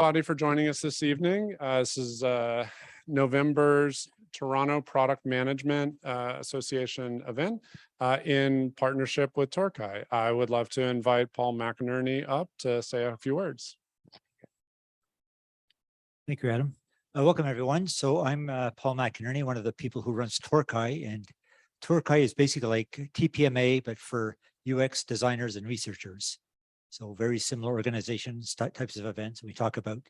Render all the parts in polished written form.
Everybody for joining us this evening. This is November's Toronto Product Management Association event in partnership with TorCHI. I would love to invite Paul McInerney up to say a few words. Thank you, Adam. Welcome, everyone. So I'm Paul McInerney, one of the people who runs TorCHI, and TorCHI is basically like TPMA, but for UX designers and researchers. So very similar organizations, types of events. We talk about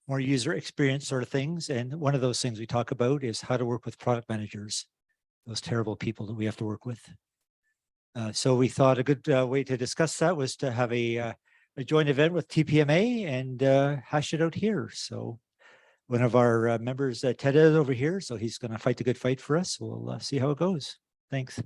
more user experience sort of things. And one of those things we talk about is how to work with product managers, those terrible people that we have to work with. So we thought a good way to discuss that was to have a joint event with TPMA and hash it out here. So one of our members, Tedde, is over here. So he's going to fight the good fight for us. We'll see how it goes. Thanks.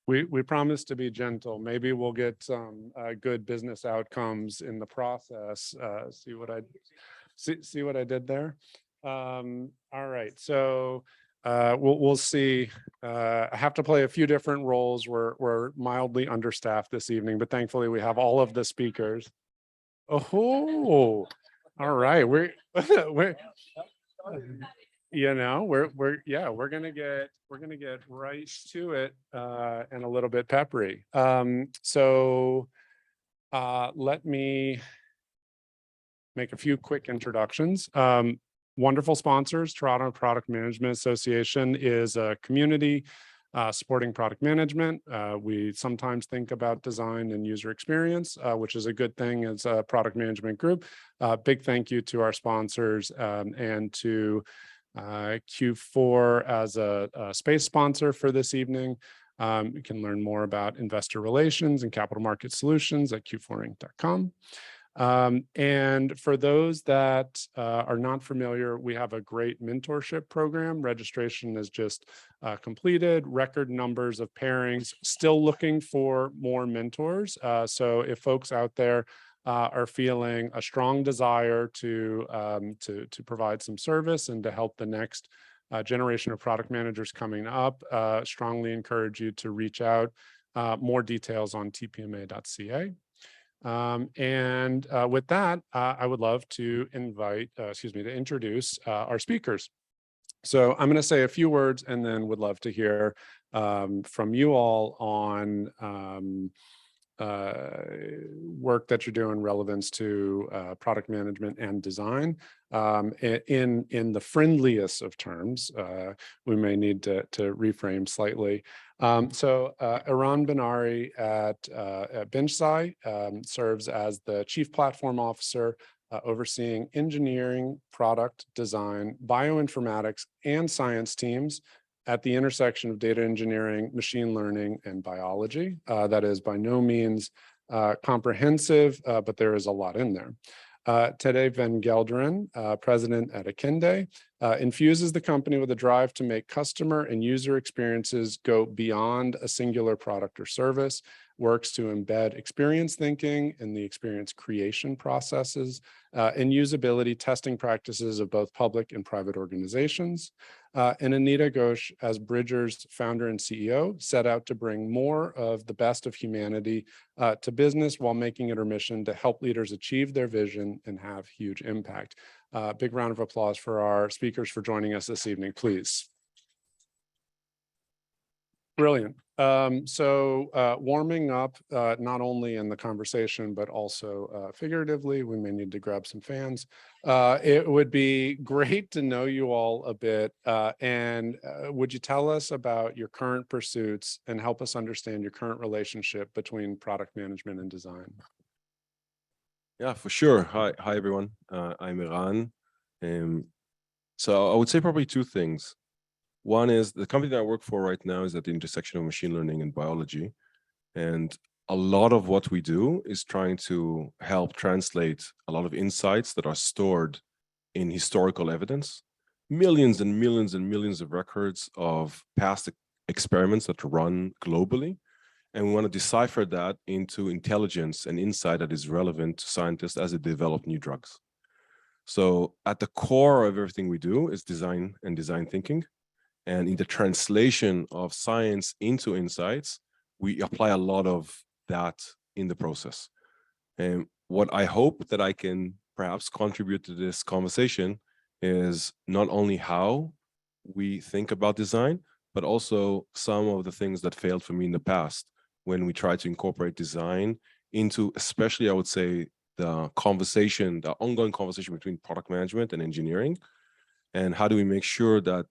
We promise to be gentle. Maybe we'll get some good business outcomes in the process. See what I did there? All right, so we'll see. I have to play a few different roles. We're mildly understaffed this evening, but thankfully we have all of the speakers. Oh, all right. We're you know, we're gonna get right to it and a little bit peppery. So let me make a few quick introductions. Wonderful sponsors. Toronto Product Management Association is a community supporting product management. We sometimes think about design and user experience, which is a good thing as a product management group. Big thank you to our sponsors and to Q4 as a space sponsor for this evening. You can learn more about investor relations and capital market solutions at q4inc.com. And for those that are not familiar, we have a great mentorship program. Registration is just completed, record numbers of pairings, still looking for more mentors. So if folks out there are feeling a strong desire to provide some service and to help the next generation of product managers coming up, strongly encourage you to reach out. More details on tpma.ca. And with that, I would love to introduce our speakers. So I'm going to say a few words and then would love to hear from you all on work that you're doing relevance to product management and design. In the friendliest of terms, we may need to reframe slightly. So Eran Ben-Ari at BenchSci serves as the Chief Platform Officer, overseeing engineering, product design, bioinformatics, and science teams at the intersection of data engineering, machine learning, and biology. That is by no means comprehensive, but there is a lot in there. Tedde van Gelderen, president at Akendi, infuses the company with a drive to make customer and user experiences go beyond a singular product or service, works to embed experience thinking in the experience creation processes and usability testing practices of both public and private organizations. And Anita, Ghosh, as Bridjr's founder and CEO, set out to bring more of the best of humanity to business while making it her mission to help leaders achieve their vision and have huge impact. Big round of applause for our speakers for joining us this evening, please. Brilliant. So warming up, not only in the conversation, but also figuratively, we may need to grab some fans. It would be great to know you all a bit. And would you tell us about your current pursuits and help us understand your current relationship between product management and design? Yeah, for sure. Hi everyone. I'm Eran. So I would say probably two things. One is the company that I work for right now is at the intersection of machine learning and biology. And a lot of what we do is trying to help translate a lot of insights that are stored in historical evidence, millions and millions and millions of records of past experiments that run globally. And we want to decipher that into intelligence and insight that is relevant to scientists as they develop new drugs. So at the core of everything we do is design and design thinking. And in the translation of science into insights, we apply a lot of that in the process. And what I hope that I can perhaps contribute to this conversation is not only how we think about design, but also some of the things that failed for me in the past when we tried to incorporate design into, especially I would say, the conversation, the ongoing conversation between product management and engineering. And how do we make sure that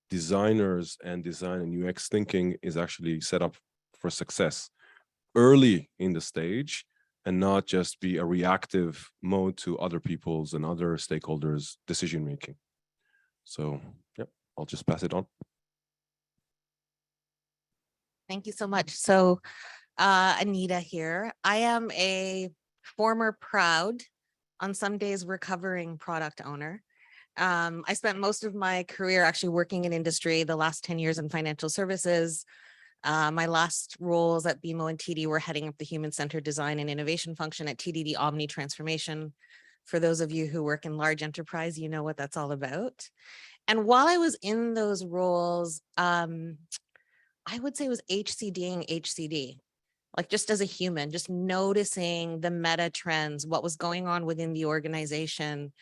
designers and design and UX thinking is actually set up for success early in the stage and not just be a reactive mode to other people's and other stakeholders' decision-making. So, yep, I'll just pass it on. Thank you so much. So, Anita here. I am a former proud, on some days recovering product owner. I spent most of my career actually working in industry, the last 10 years in financial services. My last roles at BMO and TD were heading up the human-centered design and innovation function at TDD Omni Transformation. For those of you who work in large enterprise, you know what that's all about. And while I was in those roles, I would say it was HCDing HCD, like just as a human, just noticing the meta trends, what was going on within the organization,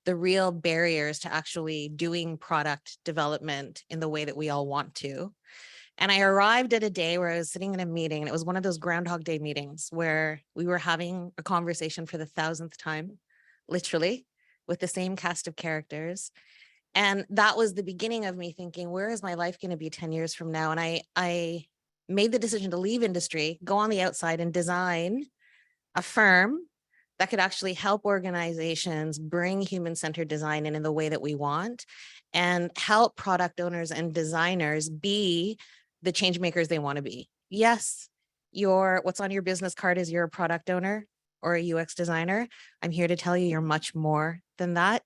the real barriers to actually doing product development in the way that we all want to. And I arrived at a day where I was sitting in a meeting, and it was one of those Groundhog Day meetings where we were having a conversation for the 1000th time, literally, with the same cast of characters. And that was the beginning of me thinking, where is my life going to be 10 years from now? And I made the decision to leave industry, go on the outside and design a firm that could actually help organizations bring human-centered design in the way that we want and help product owners and designers be the change makers they want to be. Yes, what's on your business card is you're a product owner or a UX designer. I'm here to tell you you're much more than that.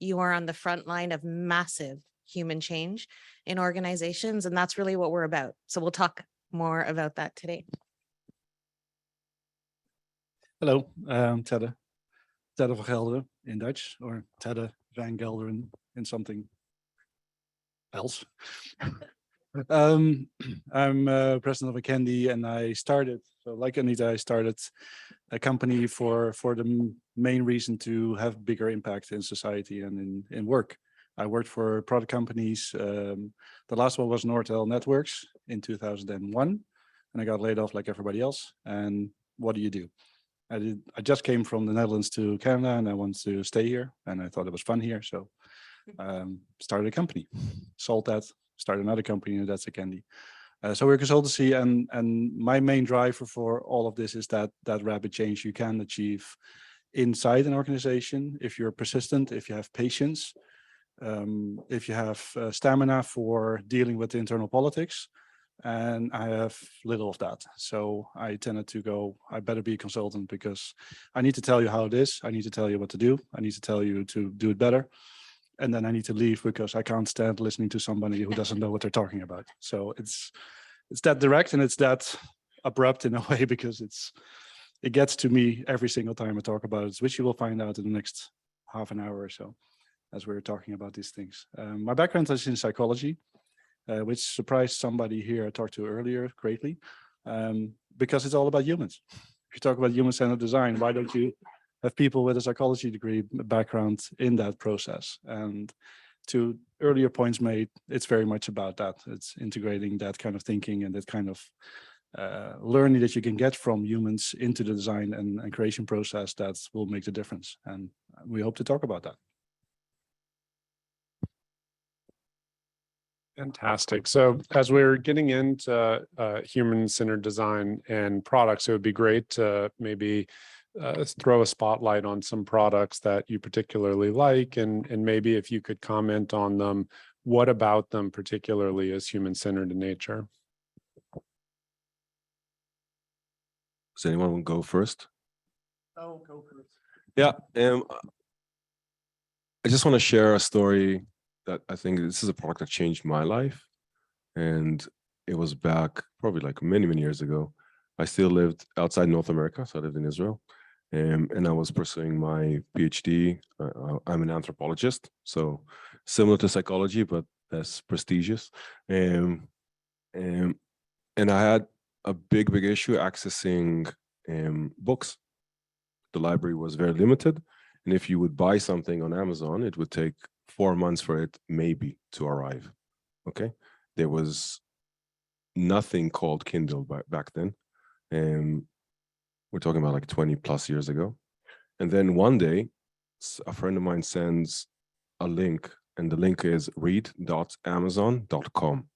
You are on the front line of massive human change in organizations, and that's really what we're about. So we'll talk more about that today. Hello, Tedde. Tedde van Gelderen in Dutch, or Tedde van Gelderen in something else. I'm president of Akendi, and I started, so like Anita, I started a company for the main reason to have bigger impact in society and in work. I worked for product companies. The last one was Nortel Networks in 2001, and I got laid off like everybody else. And what do? I just came from the Netherlands to Canada, and I wanted to stay here, and I thought it was fun here, so started a company, sold that, started another company, and that's Akendi. So we're a consultancy, and my main driver for all of this is that rapid change you can achieve inside an organization if you're persistent, if you have patience, if you have stamina for dealing with the internal politics. And I have little of that. So I tended to go, I better be a consultant because I need to tell you how it is. I need to tell you what to do. I need to tell you to do it better. And then I need to leave because I can't stand listening to somebody who doesn't know what they're talking about. So it's that direct and it's that abrupt in a way because it gets to me every single time I talk about it, which you will find out in the next half an hour or so as we're talking about these things. My background is in psychology. Which surprised somebody here I talked to earlier greatly, because it's all about humans. If you talk about human-centered design, why don't you have people with a psychology degree background in that process? And to earlier points made, it's very much about that. It's integrating that kind of thinking and that kind of learning that you can get from humans into the design and creation process that will make the difference. And we hope to talk about that. Fantastic. So as we're getting into human-centered design and products, it would be great to maybe throw a spotlight on some products that you particularly like, and maybe if you could comment on them, what about them particularly is human-centered in nature? Does anyone want to go first? Oh, go first. Yeah, I just want to share a story that I think this is a product that changed my life. And it was back probably like many, many years ago. I still lived outside North America, so I lived in Israel. And I was pursuing my PhD. I'm an anthropologist, so similar to psychology, but less prestigious. And I had a big issue accessing books. The library was very limited. And if you would buy something on Amazon, it would take 4 months for it maybe to arrive. Okay. There was nothing called Kindle back then. We're talking about like 20 plus years ago. And then one day, a friend of mine sends a link, and the link is read.amazon.com.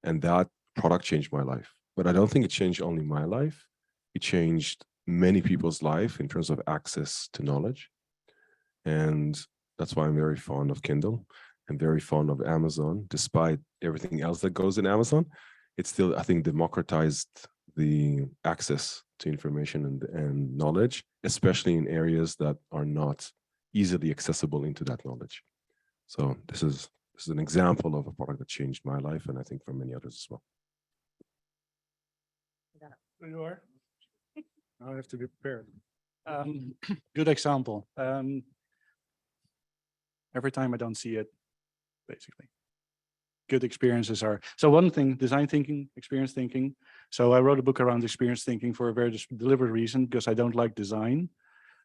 And that product changed my life. But I don't think it changed only my life. It changed many people's life in terms of access to knowledge. And that's why I'm very fond of Kindle. I'm very fond of Amazon, despite everything else that goes in Amazon. It's still, I think, democratized the access to information and knowledge, especially in areas that are not easily accessible into that knowledge. So this is an example of a product that changed my life, and I think for many others as well. You are? I have to be prepared. Good example. Every time I don't see it, basically. Good experiences are. So one thing, design thinking, experience thinking. So I wrote a book around experience thinking for a very deliberate reason, because I don't like design.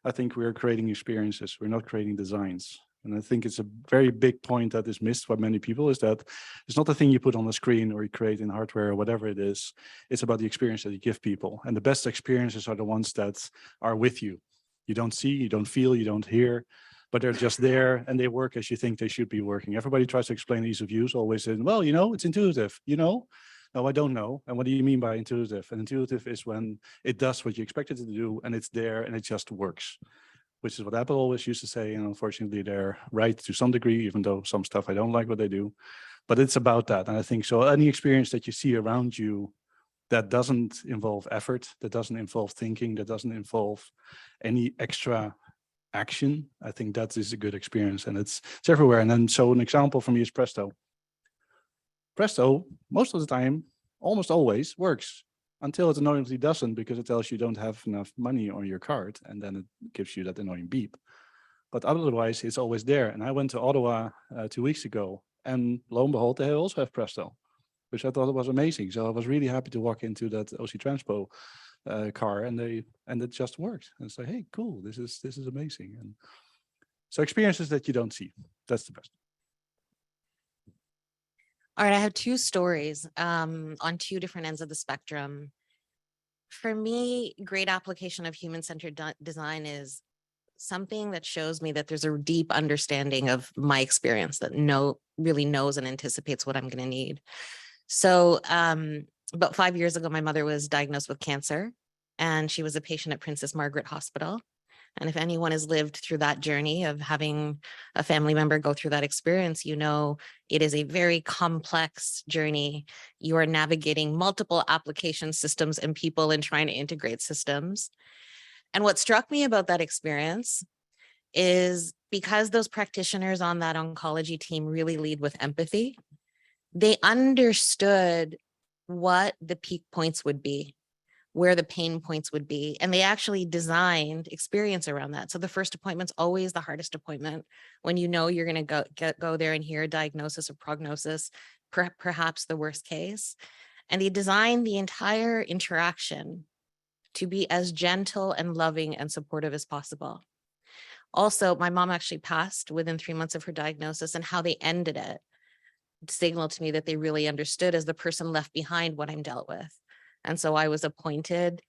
I think we're creating experiences. We're not creating designs. And I think it's a very big point that is missed by many people, is that it's not the thing you put on the screen or you create in hardware or whatever it is. It's about the experience that you give people. And the best experiences are the ones that are with you. You don't see, you don't feel, you don't hear, but they're just there and they work as you think they should be working. Everybody tries to explain ease of use, always saying, well, you know, it's intuitive, you know? No, I don't know. And what do you mean by intuitive? And intuitive is when it does what you expect it to do and it's there and it just works, which is what Apple always used to say. And unfortunately, they're right to some degree, even though some stuff I don't like what they do. But it's about that. And I think so any experience that you see around you that doesn't involve effort, that doesn't involve thinking, that doesn't involve any extra action, I think that is a good experience, and it's everywhere. And then so an example for me is Presto. Presto, most of the time, almost always works until it annoyingly doesn't, because it tells you don't have enough money on your card, and then it gives you that annoying beep. But otherwise, it's always there. And I went to Ottawa 2 weeks ago, and lo and behold, they also have Presto, which I thought was amazing. So I was really happy to walk into that OC Transpo car, and it just worked. And say, hey, cool, this is amazing. And so experiences that you don't see, that's the best. All right, I have two stories on two different ends of the spectrum. For me, great application of human-centered design is something that shows me that there's a deep understanding of my experience, that really knows and anticipates what I'm going to need. So about 5 years ago, my mother was diagnosed with cancer, and she was a patient at Princess Margaret Hospital. And if anyone has lived through that journey of having a family member go through that experience, you know, it is a very complex journey. You are navigating multiple application systems and people and trying to integrate systems. And what struck me about that experience is because those practitioners on that oncology team really lead with empathy, they understood what the peak points would be, where the pain points would be, and they actually designed experience around that. So the first appointment's always the hardest appointment, when you know you're going to go there and hear a diagnosis or prognosis, perhaps the worst case. And they designed the entire interaction to be as gentle and loving and supportive as possible. Also, my mom actually passed within 3 months of her diagnosis, and how they ended it signaled to me that they really understood, as the person left behind, what I'm dealt with. And so I was appointed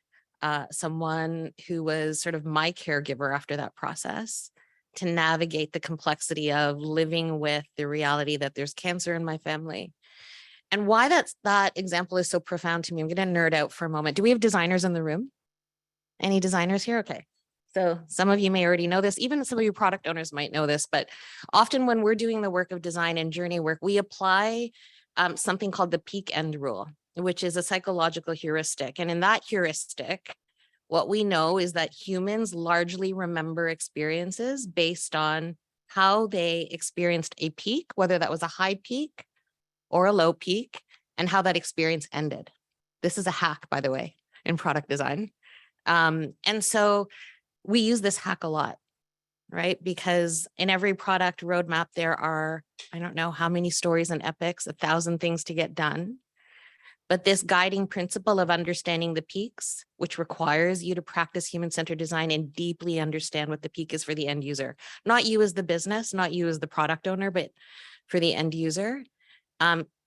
someone who was sort of my caregiver after that process, to navigate the complexity of living with the reality that there's cancer in my family. And why that example is so profound to me, I'm going to nerd out for a moment. Do we have designers in the room? Any designers here? Okay. So some of you may already know this, even some of you product owners might know this, but often when we're doing the work of design and journey work, we apply something called the peak end rule, which is a psychological heuristic. And in that heuristic, what we know is that humans largely remember experiences based on how they experienced a peak, whether that was a high peak or a low peak, and how that experience ended. This is a hack, by the way, in product design. And so we use this hack a lot, right? Because in every product roadmap, there are, I don't know how many stories and epics, 1,000 things to get done. But this guiding principle of understanding the peaks, which requires you to practice human-centered design and deeply understand what the peak is for the end user, not you as the business, not you as the product owner, but for the end user,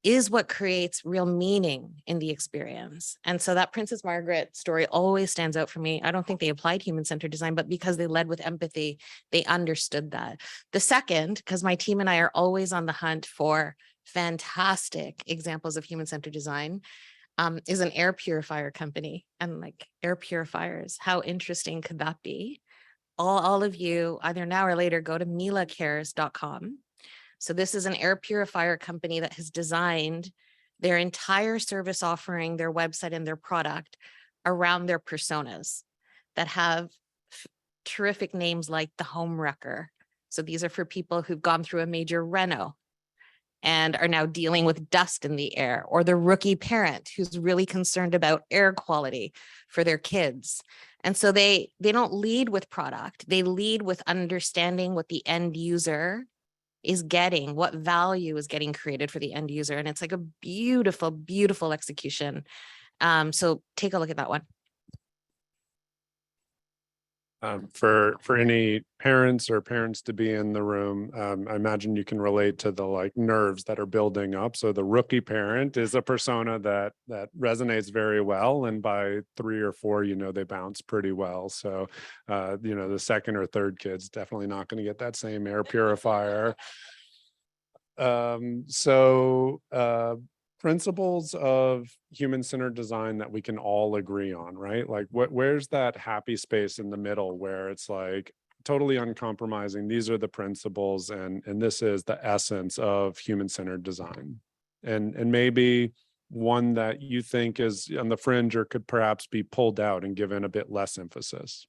is what creates real meaning in the experience. And so that Princess Margaret story always stands out for me. I don't think they applied human-centered design, but because they led with empathy, they understood that. The second, because my team and I are always on the hunt for fantastic examples of human-centered design, is an air purifier company. And like air purifiers, how interesting could that be? All of you, either now or later, go to milacares.com. So this is an air purifier company that has designed their entire service offering, their website and their product around their personas that have terrific names like the home wrecker. So these are for people who've gone through a major reno and are now dealing with dust in the air, or the rookie parent who's really concerned about air quality for their kids. And so they don't lead with product, they lead with understanding what the end user is getting, what value is getting created for the end user. And it's like a beautiful, beautiful execution. So take a look at that one. For any parents or parents to be in the room, I imagine you can relate to the like nerves that are building up. So the rookie parent is a persona that resonates very well, and by 3 or 4, you know, they bounce pretty well. So you know, the second or third kid's definitely not going to get that same air purifier. Principles of human-centered design that we can all agree on, right? Like where's that happy space in the middle where it's like totally uncompromising? These are the principles, and this is the essence of human-centered design. And maybe one that you think is on the fringe or could perhaps be pulled out and given a bit less emphasis.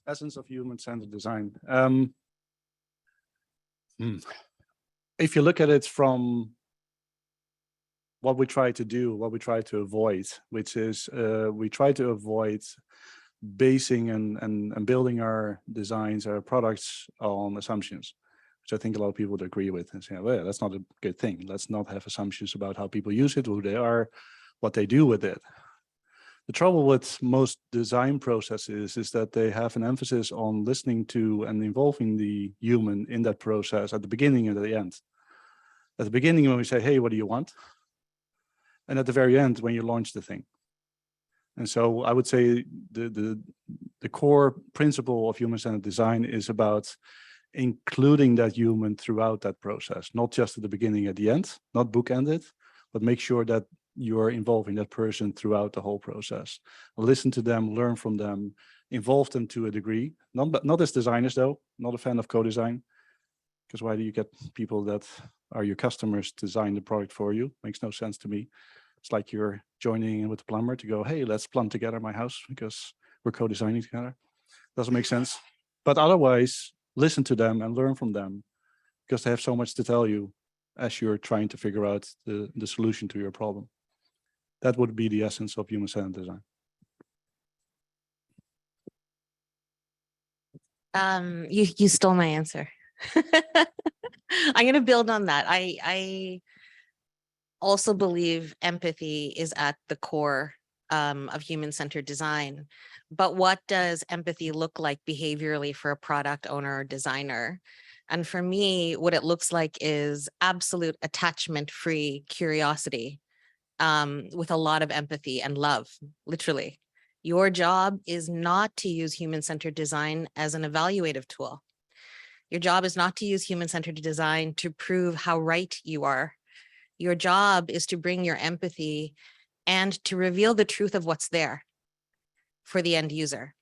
Essence of human-centered design. If you look at it from what we try to do, what we try to avoid, which is we try to avoid basing and building our designs, our products on assumptions, which I think a lot of people would agree with and say, well, that's not a good thing. Let's not have assumptions about how people use it, who they are, what they do with it. The trouble with most design processes is that they have an emphasis on listening to and involving the human in that process at the beginning and at the end. At the beginning, when we say, hey, what do you want? And at the very end, when you launch the thing. And so I would say the core principle of human-centered design is about including that human throughout that process, not just at the beginning, at the end, not bookend it, but make sure that you're involving that person throughout the whole process. Listen to them, learn from them, involve them to a degree. Not as designers though, not a fan of co-design, because why do you get people that are your customers to design the product for you? Makes no sense to me. It's like you're joining in with the plumber to go, hey, let's plumb together my house because we're co-designing together. Doesn't make sense. But otherwise, listen to them and learn from them because they have so much to tell you as you're trying to figure out the solution to your problem. That would be the essence of human-centered design. You stole my answer. I'm going to build on that. I also believe empathy is at the core of human-centered design. But what does empathy look like behaviorally for a product owner or designer? And for me, what it looks like is absolute attachment-free curiosity. With a lot of empathy and love, literally. Your job is not to use human-centered design as an evaluative tool. Your job is not to use human-centered design to prove how right you are. Your job is to bring your empathy and to reveal the truth of what's there for the end user.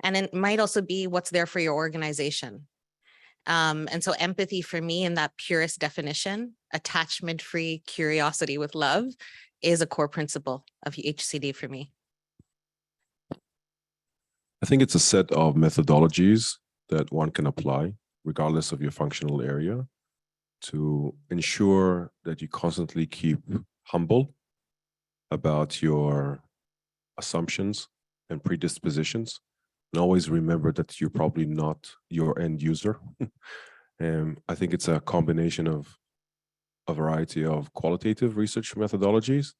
And it might also be what's there for your organization. And so empathy for me in that purest definition, attachment-free curiosity with love, is a core principle of HCD for me. I think it's a set of methodologies that one can apply, regardless of your functional area, to ensure that you constantly keep humble about your assumptions and predispositions, And always remember that you're probably not your end user. I think it's a combination of a variety of qualitative research methodologies.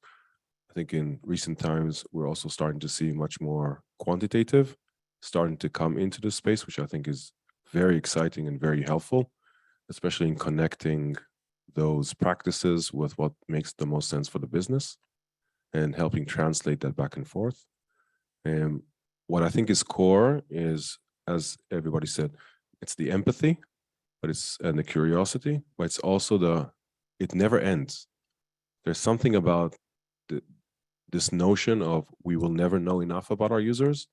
I think in recent times, we're also starting to see much more quantitative starting to come into the space, which I think is very exciting and very helpful, especially in connecting those practices with what makes the most sense for the business and helping translate that back and forth. And what I think is core is, as everybody said, it's the empathy, but it's and the curiosity, but it's also it never ends. There's something about this notion of we will never know enough about our users.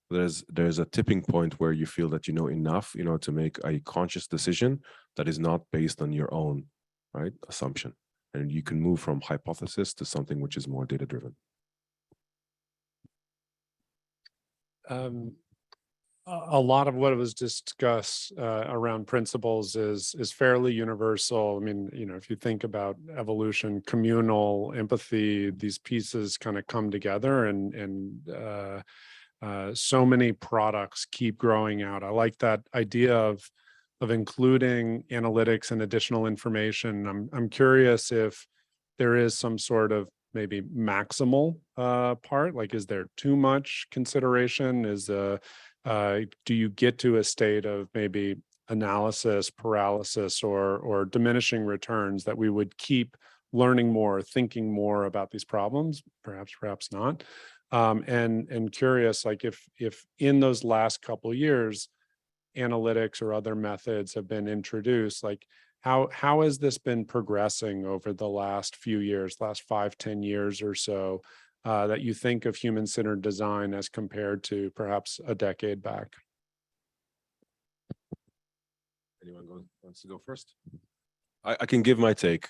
There's a tipping point where you feel that you know enough, to make a conscious decision that is not based on your own, right, assumption. And you can move from hypothesis to something which is more data-driven. A lot of what was discussed around principles is fairly universal. I mean, if you think about evolution, communal empathy, these pieces kind of come together, and so many products keep growing out. I like that idea of including analytics and additional information. I'm curious if there is some sort of maybe maximal part, like is there too much consideration? Do you get to a state of maybe analysis paralysis or diminishing returns that we would keep learning more, thinking more about these problems? Perhaps not. And curious, like if in those last couple of years, analytics or other methods have been introduced, like how has this been progressing over the last few years, last 5-10 years or so, that you think of human-centered design as compared to perhaps a decade back? Anyone wants to go first? I can give my take.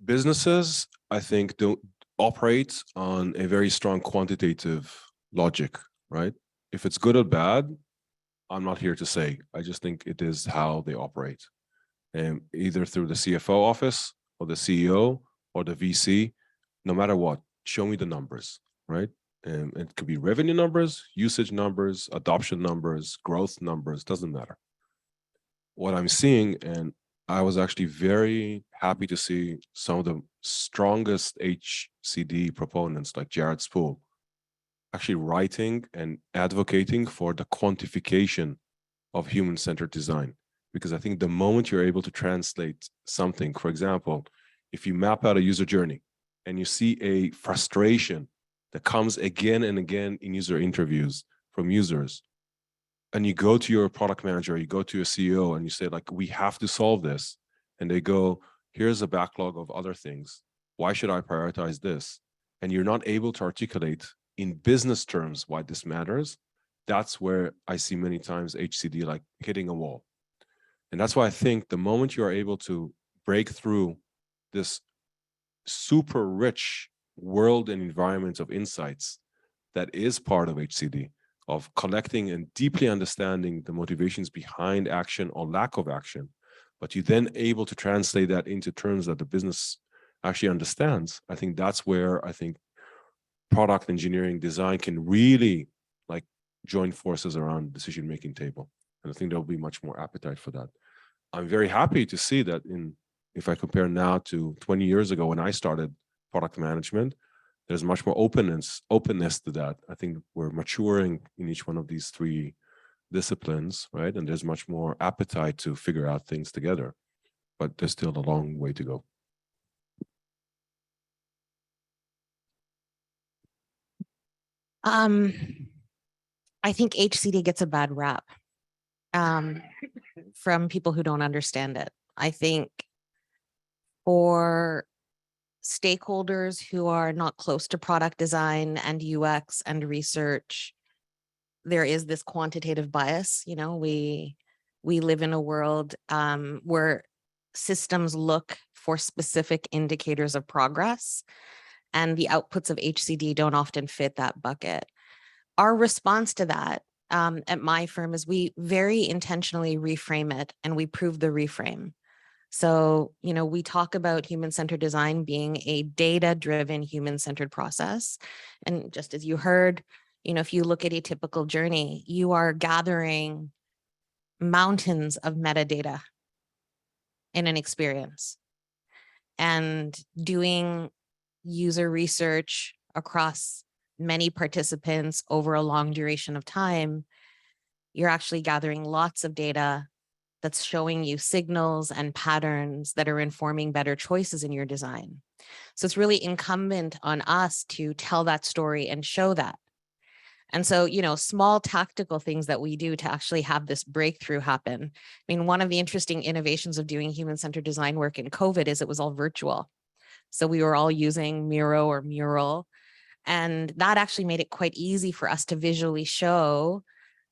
Businesses, I think, don't operate on a very strong quantitative logic, right? If it's good or bad, I'm not here to say. I just think it is how they operate. Either through the CFO office or the CEO or the VC, no matter what, show me the numbers, right? It could be revenue numbers, usage numbers, adoption numbers, growth numbers, doesn't matter. What I'm seeing, and I was actually very happy to see some of the strongest HCD proponents like Jared Spool actually writing and advocating for the quantification of human-centered design. Because I think the moment you're able to translate something, for example, if you map out a user journey and you see a frustration that comes again and again in user interviews from users, and you go to your product manager, you go to your CEO and you say, like, we have to solve this. And they go, here's a backlog of other things. Why should I prioritize this? And you're not able to articulate in business terms why this matters. That's where I see many times HCD like hitting a wall. And that's why I think the moment you are able to break through this super rich world and environment of insights that is part of HCD, of collecting and deeply understanding the motivations behind action or lack of action, but you then able to translate that into terms that the business actually understands. I think that's where I think product engineering design can really like join forces around decision-making table. And I think there'll be much more appetite for that. I'm very happy to see that if I compare now to 20 years ago when I started product management, there's much more openness to that. I think we're maturing in each one of these three disciplines, right? And there's much more appetite to figure out things together, but there's still a long way to go. I think HCD gets a bad rap from people who don't understand it. I think for stakeholders who are not close to product design and UX and research, there is this quantitative bias. We live in a world where systems look for specific indicators of progress, and the outputs of HCD don't often fit that bucket. Our response to that at my firm is we very intentionally reframe it, and we prove the reframe. So, we talk about human-centered design being a data-driven, human-centered process. And just as you heard, if you look at a typical journey, you are gathering mountains of metadata in an experience and doing user research across many participants over a long duration of time. You're actually gathering lots of data that's showing you signals and patterns that are informing better choices in your design. So it's really incumbent on us to tell that story and show that. And so, small tactical things that we do to actually have this breakthrough happen. I mean, one of the interesting innovations of doing human-centered design work in COVID is it was all virtual. So we were all using Miro or Mural, and that actually made it quite easy for us to visually show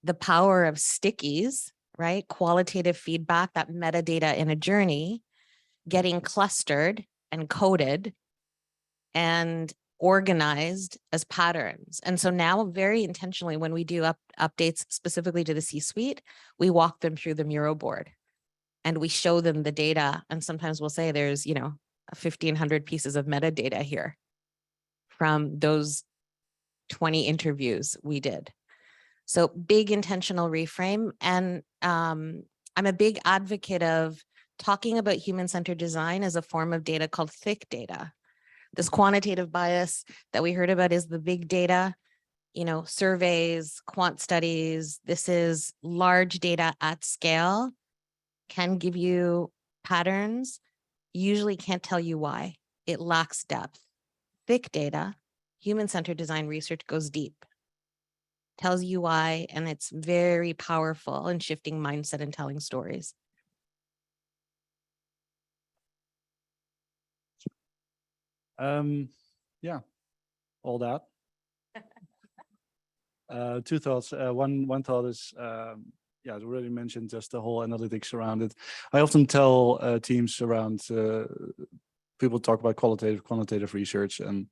the power of stickies, right? Qualitative feedback, that metadata in a journey, getting clustered and coded and organized as patterns. And so now very intentionally, when we do updates specifically to the C-suite, we walk them through the Miro board and we show them the data. And sometimes we'll say there's, 1,500 pieces of metadata here from those 20 interviews we did. So big intentional reframe. And I'm a big advocate of talking about human-centered design as a form of data called thick data. This quantitative bias that we heard about is the big data, surveys, quant studies. This is large data at scale, can give you patterns, usually can't tell you why. It lacks depth. Thick data, human-centered design research goes deep, tells you why, and it's very powerful in shifting mindset and telling stories. Yeah, all that. Two thoughts. One thought is, yeah, I already mentioned just the whole analytics around it. I often tell teams around, people talk about quantitative research, and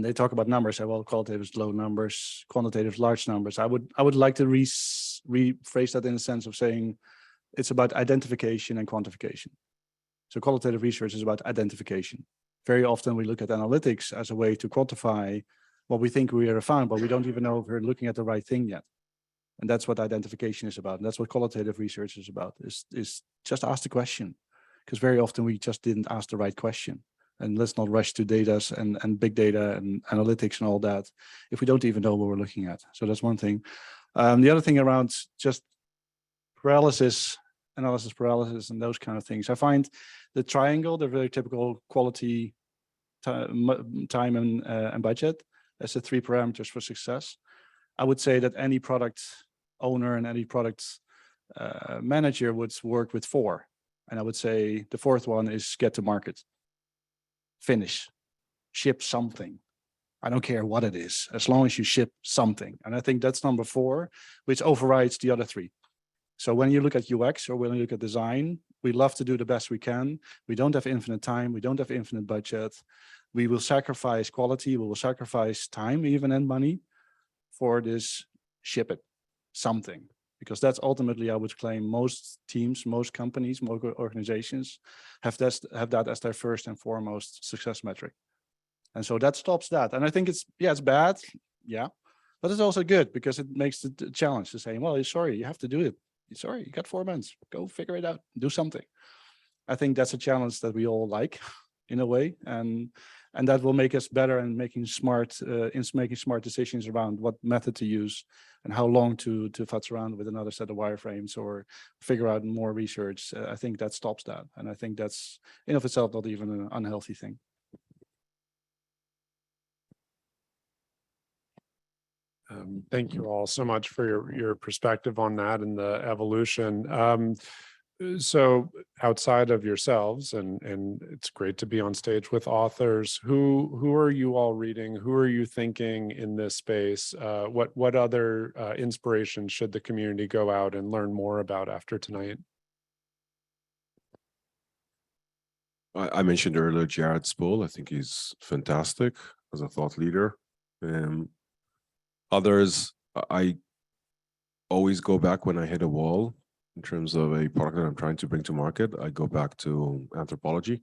they talk about numbers. Say, well, qualitative is low numbers, quantitative large numbers. I would like to rephrase that in the sense of saying it's about identification and quantification. So qualitative research is about identification. Very often we look at analytics as a way to quantify what we think we have found, but we don't even know if we're looking at the right thing yet. And that's what identification is about. And that's what qualitative research is about, is just ask the question. Because very often we just didn't ask the right question. And let's not rush to data and big data and analytics and all that if we don't even know what we're looking at. So that's one thing. The other thing around just analysis paralysis and those kind of things. I find the triangle, the very typical quality, time and budget as the 3 parameters for success. I would say that any product owner and any product manager would work with 4. And I would say the 4th one is get to market. Finish, ship something. I don't care what it is, as long as you ship something. And I think that's number 4, which overrides the other 3. So when you look at UX or when you look at design, we love to do the best we can. We don't have infinite time. We don't have infinite budget. We will sacrifice quality. We will sacrifice time, even, and money for this ship it something. Because that's ultimately, I would claim, most teams, most companies, most organizations have that as their first and foremost success metric. And so that stops that. And I think it's bad. Yeah. But it's also good because it makes the challenge to say, well, sorry, you have to do it. Sorry, you got 4 months. Go figure it out. Do something. I think that's a challenge that we all like, in a way, and that will make us better in making smart decisions around what method to use and how long to futz around with another set of wireframes or figure out more research. I think that stops that, and I think that's in of itself not even an unhealthy thing. Thank you all so much for your perspective on that and the evolution. So outside of yourselves, and it's great to be on stage with authors, who are you all reading? Who are you thinking in this space? What other inspiration should the community go out and learn more about after tonight? I mentioned earlier Jared Spool. I think he's fantastic as a thought leader. Others, I always go back when I hit a wall in terms of a product that I'm trying to bring to market, I go back to anthropology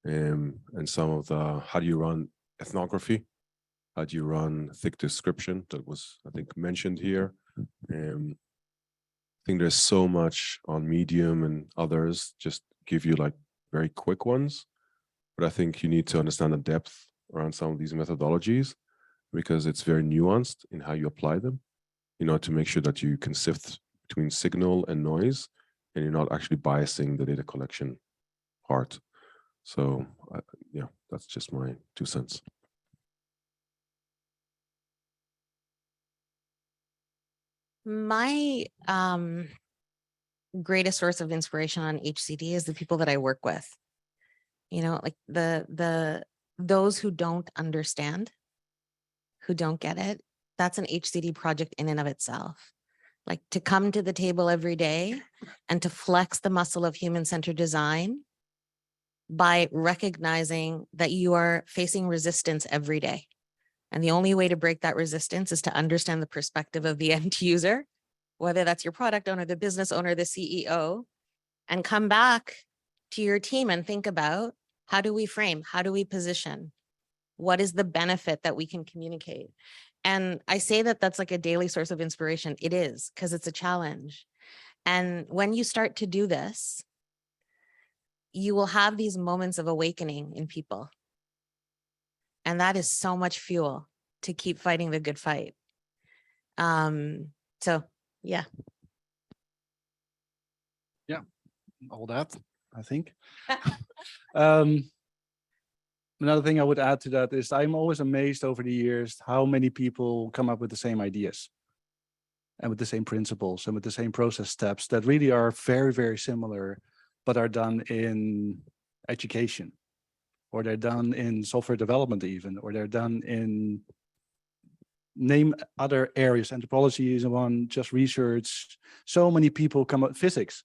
and some of the, how do you run ethnography? How do you run thick description? That was, I think, mentioned here. I think there's so much on Medium and others, just give you like very quick ones. But I think you need to understand the depth around some of these methodologies because it's very nuanced in how you apply them, to make sure that you can sift between signal and noise and you're not actually biasing the data collection part. So yeah, that's just my 2 cents. My greatest source of inspiration on HCD is the people that I work with. Like those who don't understand, who don't get it. That's an HCD project in and of itself. Like to come to the table every day and to flex the muscle of human-centered design by recognizing that you are facing resistance every day. And the only way to break that resistance is to understand the perspective of the end user, whether that's your product owner, the business owner, the CEO, and come back to your team and think about how do we frame, how do we position? What is the benefit that we can communicate? And I say that that's like a daily source of inspiration. It is, because it's a challenge. And when you start to do this, you will have these moments of awakening in people. And that is so much fuel to keep fighting the good fight. So yeah. Yeah, all that, I think. Another thing I would add to that is I'm always amazed over the years how many people come up with the same ideas and with the same principles and with the same process steps that really are very, very similar, but are done in education, or they're done in software development even, or they're done in name other areas. Anthropology is one, just research. So many people come up, physics.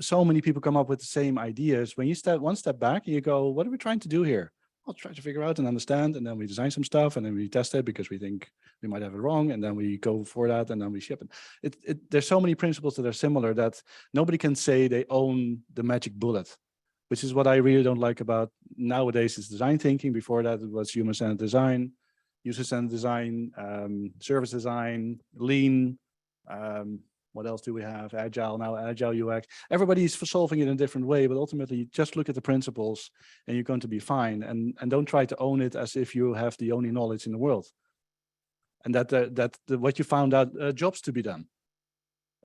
So many people come up with the same ideas. When you step one step back, you go, what are we trying to do here? I'll try to figure out and understand, and then we design some stuff, and then we test it because we think we might have it wrong, and then we go for that, and then we ship it. There's so many principles that are similar that nobody can say they own the magic bullet, which is what I really don't like about nowadays is design thinking. Before that, it was human-centered design, user-centered design, service design, lean, what else do we have? Agile, now Agile UX. Everybody's solving it in a different way, but ultimately just look at the principles and you're going to be fine. And don't try to own it as if you have the only knowledge in the world. And what you found out, jobs to be done.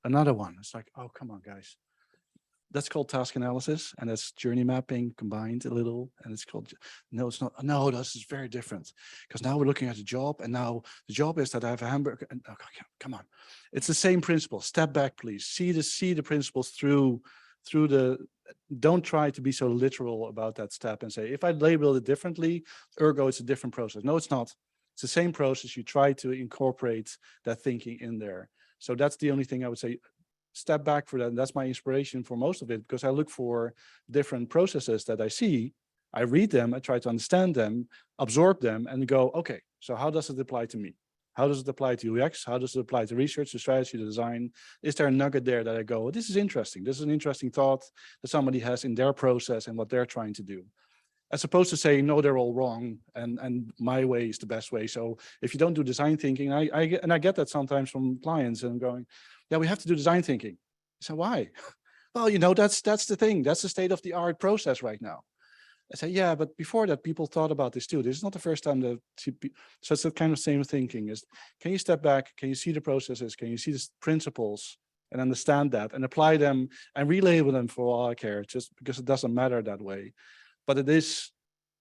Another one, it's like, oh, come on, guys. That's called task analysis, and that's journey mapping combined a little. And it's called, no, it's not. No, this is very different because now we're looking at the job, and now the job is that I have a hamburger. And, okay, come on, it's the same principle. Step back, please. See the principles through the. Don't try to be so literal about that step and say, if I label it differently, ergo it's a different process. No, it's not. It's the same process. You try to incorporate that thinking in there. So that's the only thing I would say. Step back for that. And that's my inspiration for most of it, because I look for different processes that I see, I read them, I try to understand them, absorb them, and go, okay, so how does it apply to me? How does it apply to UX? How does it apply to research, to strategy, to design? Is there a nugget there that I go, this is interesting. This is an interesting thought that somebody has in their process and what they're trying to do. As opposed to saying, no, they're all wrong, and my way is the best way. So if you don't do design thinking, I get that sometimes from clients, and I'm going, yeah, we have to do design thinking. So why? Well, that's the thing. That's the state of the art process right now. I say, yeah, but before that, people thought about this too. This is not the first time that, so it's the kind of same thinking is, can you step back? Can you see the processes? Can you see the principles and understand that and apply them and relabel them for all I care, just because it doesn't matter that way. But it is,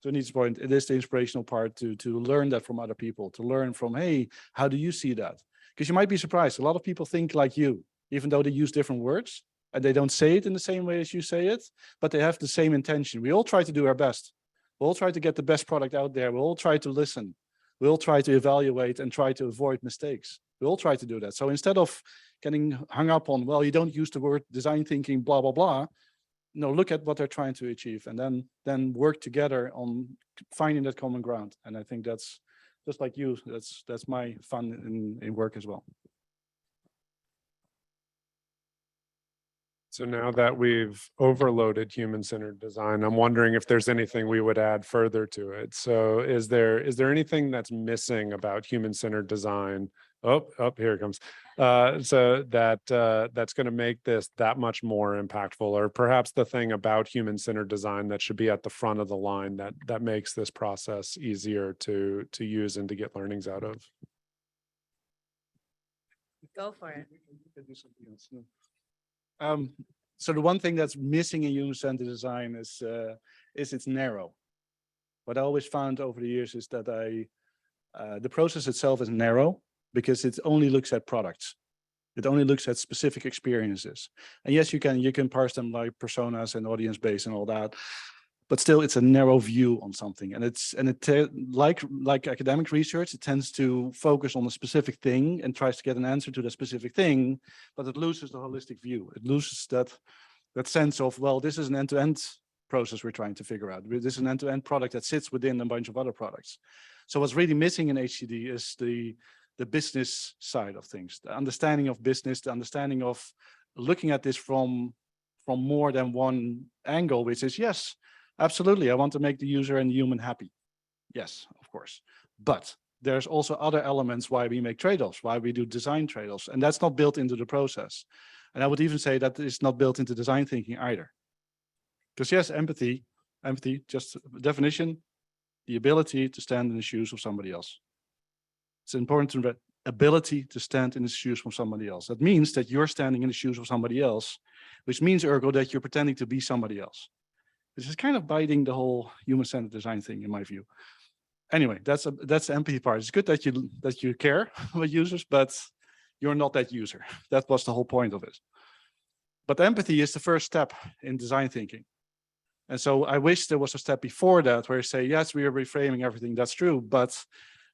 to Anita's point, it is the inspirational part to learn that from other people, to learn from, hey, how do you see that? Because you might be surprised. A lot of people think like you, even though they use different words and they don't say it in the same way as you say it, but they have the same intention. We all try to do our best. We'll try to get the best product out there. We'll all try to listen. We'll try to evaluate and try to avoid mistakes. We all try to do that. So instead of getting hung up on, well, you don't use the word design thinking, blah, blah, blah. No, look at what they're trying to achieve and then work together on finding that common ground. And I think that's just like you, that's my fun in work as well. So now that we've overloaded human-centered design, I'm wondering if there's anything we would add further to it. So is there anything that's missing about human-centered design? Oh, here it comes. So that's going to make this that much more impactful, or perhaps the thing about human-centered design that should be at the front of the line that makes this process easier to use and to get learnings out of. Go for it. So the one thing that's missing in human-centered design is it's narrow. What I always found over the years is that the process itself is narrow because it only looks at products. It only looks at specific experiences. And yes, you can parse them like personas and audience base and all that, but still it's a narrow view on something. And like academic research, it tends to focus on a specific thing and tries to get an answer to that specific thing, but it loses the holistic view. It loses that sense of, well, this is an end-to-end process we're trying to figure out. This is an end-to-end product that sits within a bunch of other products. So what's really missing in HCD is the business side of things, the understanding of business, the understanding of looking at this from more than one angle, which is, yes, absolutely, I want to make the user and the human happy. Yes, of course. But there's also other elements why we make trade-offs, why we do design trade-offs, and that's not built into the process. And I would even say that it's not built into design thinking either. Because yes, empathy, just definition, the ability to stand in the shoes of somebody else. It's important to read ability to stand in the shoes from somebody else. That means that you're standing in the shoes of somebody else, which means, ergo, that you're pretending to be somebody else. This is kind of biting the whole human-centered design thing, in my view. Anyway, that's the empathy part. It's good that you care about users, but you're not that user. That was the whole point of it. But empathy is the first step in design thinking. And so I wish there was a step before that where you say, yes, we are reframing everything. That's true, but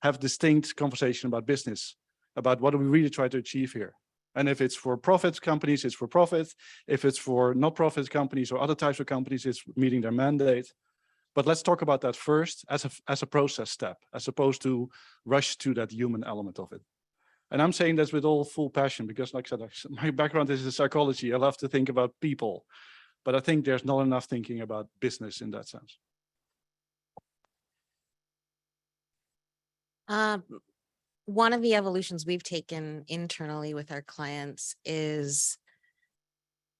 have distinct conversation about business, about what do we really try to achieve here. And if it's for profit companies, it's for profit. If it's for not-profit companies or other types of companies, it's meeting their mandate. But let's talk about that first as a process step, as opposed to rush to that human element of it. And I'm saying this with all full passion because, like I said, my background is in psychology. I love to think about people, but I think there's not enough thinking about business in that sense. One of the evolutions we've taken internally with our clients is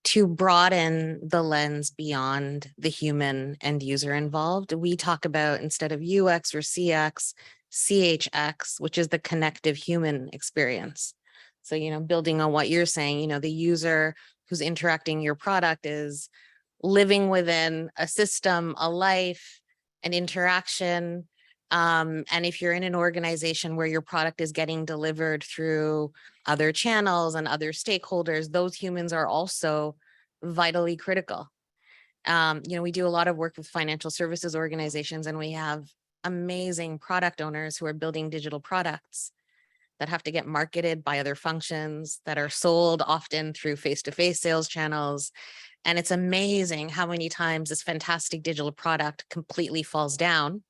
to broaden the lens beyond the human end user involved. We talk about, instead of UX or CX, CHX, which is the connective human experience. So, building on what you're saying, the user who's interacting your product is living within a system, a life, an interaction. And if you're in an organization where your product is getting delivered through other channels and other stakeholders, those humans are also vitally critical. We do a lot of work with financial services organizations, and we have amazing product owners who are building digital products that have to get marketed by other functions, that are sold often through face-to-face sales channels. And it's amazing how many times this fantastic digital product completely falls down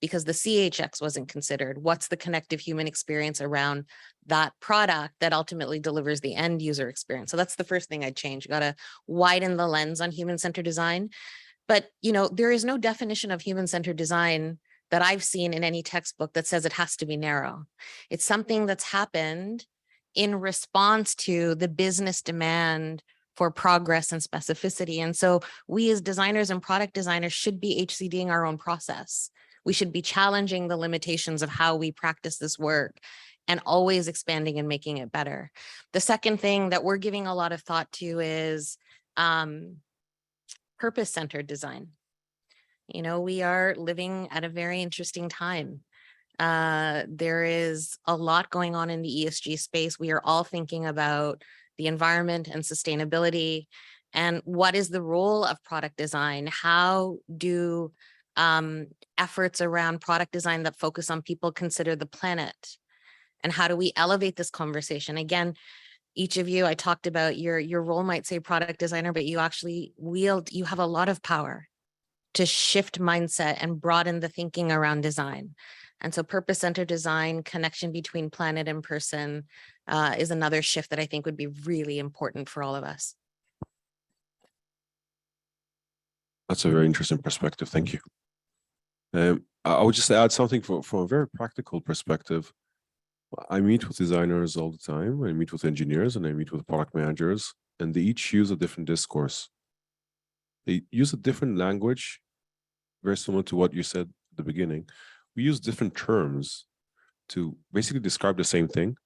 because the CHX wasn't considered. What's the connective human experience around that product that ultimately delivers the end user experience? So that's the first thing I'd change. You got to widen the lens on human-centered design. But, there is no definition of human-centered design that I've seen in any textbook that says it has to be narrow. It's something that's happened in response to the business demand for progress and specificity. And so we as designers and product designers should be HCDing our own process. We should be challenging the limitations of how we practice this work and always expanding and making it better. The second thing that we're giving a lot of thought to is purpose-centered design. We are living at a very interesting time. There is a lot going on in the ESG space. We are all thinking about the environment and sustainability, and what is the role of product design? How do efforts around product design that focus on people consider the planet? And how do we elevate this conversation? Again, each of you, I talked about your role might say product designer, but you actually you have a lot of power to shift mindset and broaden the thinking around design. And so purpose-centered design, connection between planet and person is another shift that I think would be really important for all of us. That's a very interesting perspective. Thank you. I would just add something from a very practical perspective. I meet with designers all the time. I meet with engineers and I meet with product managers, and they each use a different discourse. They use a different language, very similar to what you said at the beginning. We use different terms to basically describe the same thing,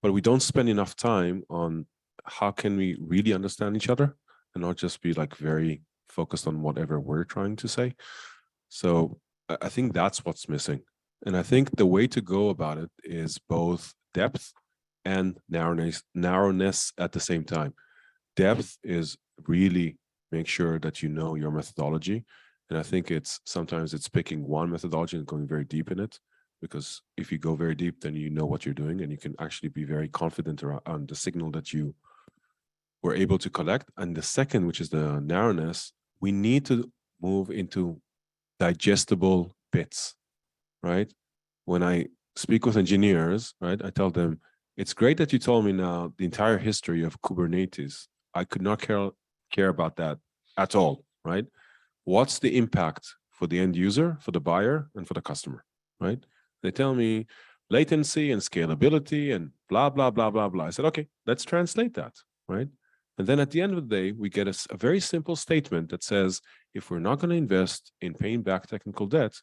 but we don't spend enough time on how can we really understand each other and not just be like very focused on whatever we're trying to say. So I think that's what's missing. And I think the way to go about it is both depth and narrowness at the same time. Depth is really make sure that you know your methodology. And I think sometimes it's picking one methodology and going very deep in it, because if you go very deep, then you know what you're doing and you can actually be very confident around the signal that you were able to collect. And the second, which is the narrowness, we need to move into digestible bits, right? When I speak with engineers, right, I tell them, it's great that you told me now the entire history of Kubernetes. I could not care about that at all, right? What's the impact for the end user, for the buyer, and for the customer, right? They tell me latency and scalability and blah, blah, blah, blah, blah. I said, okay, let's translate that, right? And then at the end of the day, we get a very simple statement that says, if we're not going to invest in paying back technical debt,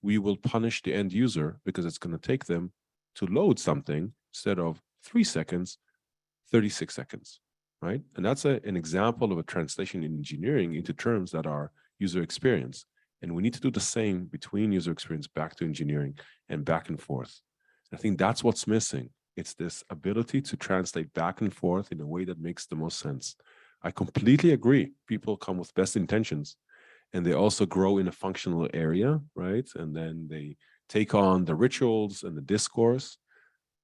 we will punish the end user because it's going to take them to load something instead of 3 seconds, 36 seconds, right? And that's an example of a translation in engineering into terms that are user experience. And we need to do the same between user experience back to engineering and back and forth. I think that's what's missing. It's this ability to translate back and forth in a way that makes the most sense. I completely agree. People come with best intentions and they also grow in a functional area, right? And then they take on the rituals and the discourse,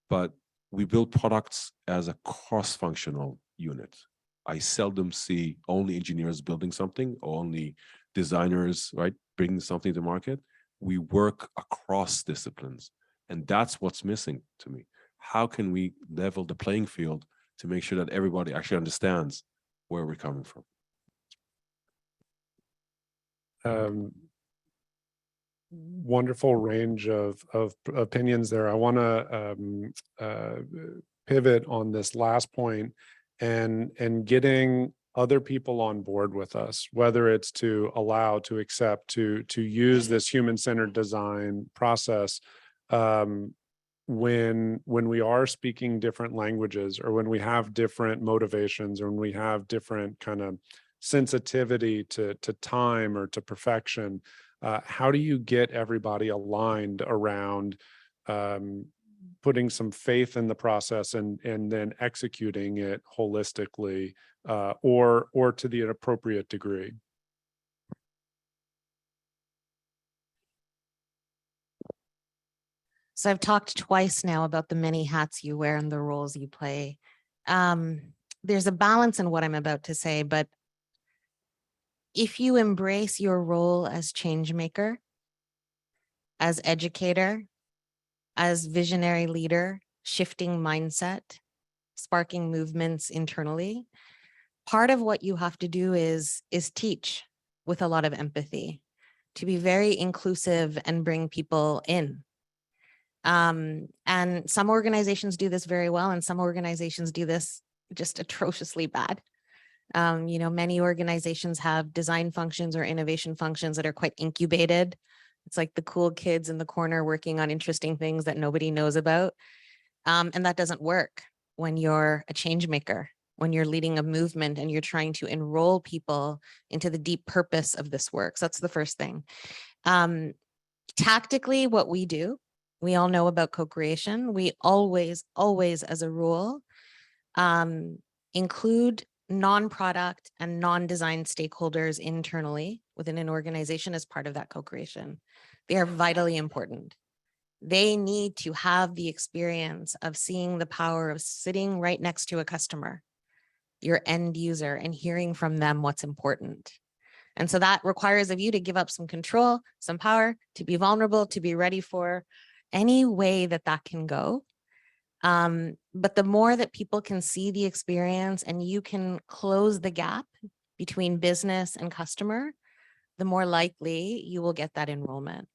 but we build products as a cross-functional unit. I seldom see only engineers building something, only designers, right, bringing something to market. We work across disciplines, and that's what's missing to me. How can we level the playing field to make sure that everybody actually understands where we're coming from? Wonderful range of opinions there. I want to pivot on this last point and getting other people on board with us, whether it's to allow, to accept, to use this human-centered design process when we are speaking different languages, or when we have different motivations, or when we have different kind of sensitivity to time or to perfection. How do you get everybody aligned around putting some faith in the process and then executing it holistically or to the appropriate degree? So I've talked twice now about the many hats you wear and the roles you play. There's a balance in what I'm about to say, but if you embrace your role as change maker, as educator, as visionary leader, shifting mindset, sparking movements internally, part of what you have to do is teach with a lot of empathy, to be very inclusive and bring people in. And some organizations do this very well, and some organizations do this just atrociously bad. Many organizations have design functions or innovation functions that are quite incubated. It's like the cool kids in the corner working on interesting things that nobody knows about. And that doesn't work when you're a change maker, when you're leading a movement and you're trying to enroll people into the deep purpose of this work. So that's the first thing. Tactically, what we do, we all know about co-creation. We always, as a rule, include non-product and non-design stakeholders internally within an organization as part of that co-creation. They are vitally important. They need to have the experience of seeing the power of sitting right next to a customer, your end user, and hearing from them what's important. And so that requires of you to give up some control, some power, to be vulnerable, to be ready for any way that can go. But the more that people can see the experience and you can close the gap between business and customer, the more likely you will get that enrollment.